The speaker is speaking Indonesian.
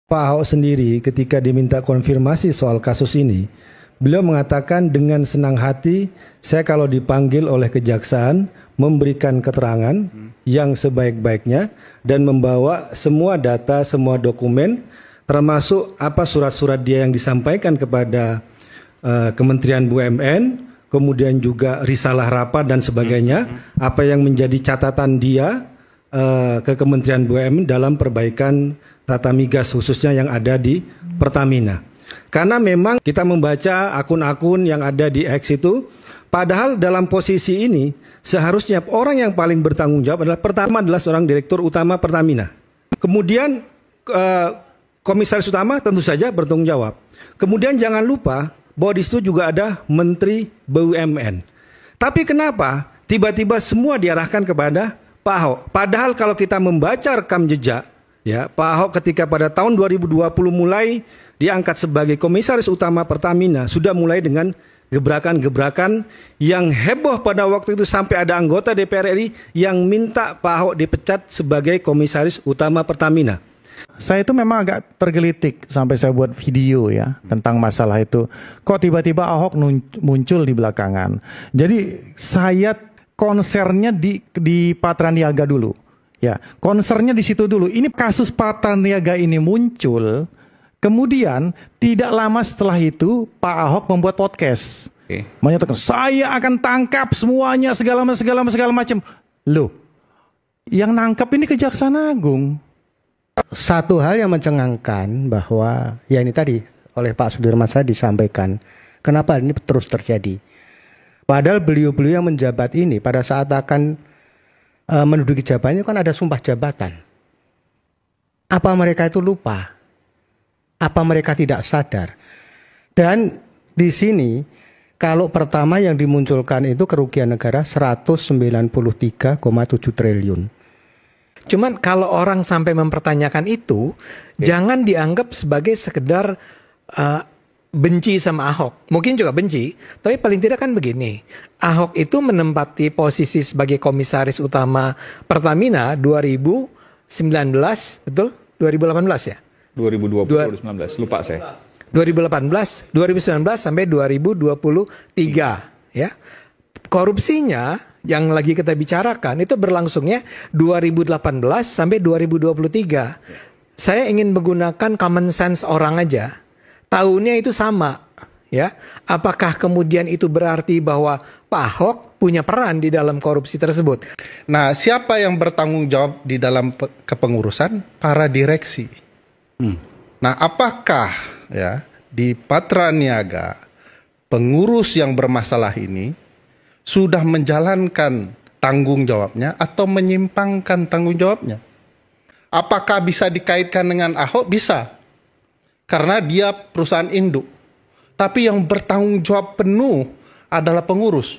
Pak Ahok sendiri ketika diminta konfirmasi soal kasus ini, beliau mengatakan dengan senang hati, saya kalau dipanggil oleh kejaksaan memberikan keterangan yang sebaik-baiknya dan membawa semua data, semua dokumen, termasuk apa surat-surat dia yang disampaikan kepada Kementerian BUMN, kemudian juga risalah rapat dan sebagainya, apa yang menjadi catatan dia ke Kementerian BUMN dalam perbaikan tata migas khususnya yang ada di Pertamina. Karena memang kita membaca akun-akun yang ada di X itu, padahal dalam posisi ini seharusnya orang yang paling bertanggung jawab adalah pertama adalah seorang direktur utama Pertamina. Kemudian komisaris utama tentu saja bertanggung jawab. Kemudian jangan lupa bahwa di situ juga ada Menteri BUMN. Tapi kenapa tiba-tiba semua diarahkan kepada Pak Ahok? Padahal kalau kita membaca rekam jejak, ya, Pak Ahok ketika pada tahun 2020 mulai diangkat sebagai komisaris utama Pertamina sudah mulai dengan gebrakan-gebrakan yang heboh pada waktu itu sampai ada anggota DPR RI yang minta Pak Ahok dipecat sebagai komisaris utama Pertamina. Saya itu memang agak tergelitik sampai saya buat video ya tentang masalah itu. Kok tiba-tiba Ahok muncul di belakangan. Jadi saya konsernya di Patraniaga dulu. Ya, konsernya di situ dulu. Ini kasus Patraniaga ini muncul, kemudian tidak lama setelah itu Pak Ahok membuat podcast. Menyatakan saya akan tangkap semuanya segala macam. Loh, yang nangkap ini Kejaksaan Agung. Satu hal yang mencengangkan bahwa ya ini tadi oleh Pak Sudirman Said disampaikan, kenapa ini terus terjadi. Padahal beliau-beliau yang menjabat ini pada saat akan menduduki jabatannya kan ada sumpah jabatan. Apa mereka itu lupa? Apa mereka tidak sadar? Dan di sini kalau pertama yang dimunculkan itu kerugian negara 193,7 triliun. Cuman kalau orang sampai mempertanyakan itu, jangan dianggap sebagai sekedar benci sama Ahok. Mungkin juga benci, tapi paling tidak kan begini. Ahok itu menempati posisi sebagai komisaris utama Pertamina 2019, betul? 2018 ya? 2020, 2019, lupa saya. 2018, 2019 sampai 2023, ya. Korupsinya yang lagi kita bicarakan itu berlangsungnya 2018 sampai 2023. Saya ingin menggunakan common sense orang aja. Tahunnya itu sama, ya. Apakah kemudian itu berarti bahwa Pak Ahok punya peran di dalam korupsi tersebut? Nah, siapa yang bertanggung jawab di dalam kepengurusan? Para direksi. Nah, apakah ya di Patraniaga pengurus yang bermasalah ini sudah menjalankan tanggung jawabnya atau menyimpangkan tanggung jawabnya? Apakah bisa dikaitkan dengan Ahok? Bisa. Karena dia perusahaan induk. Tapi yang bertanggung jawab penuh adalah pengurus.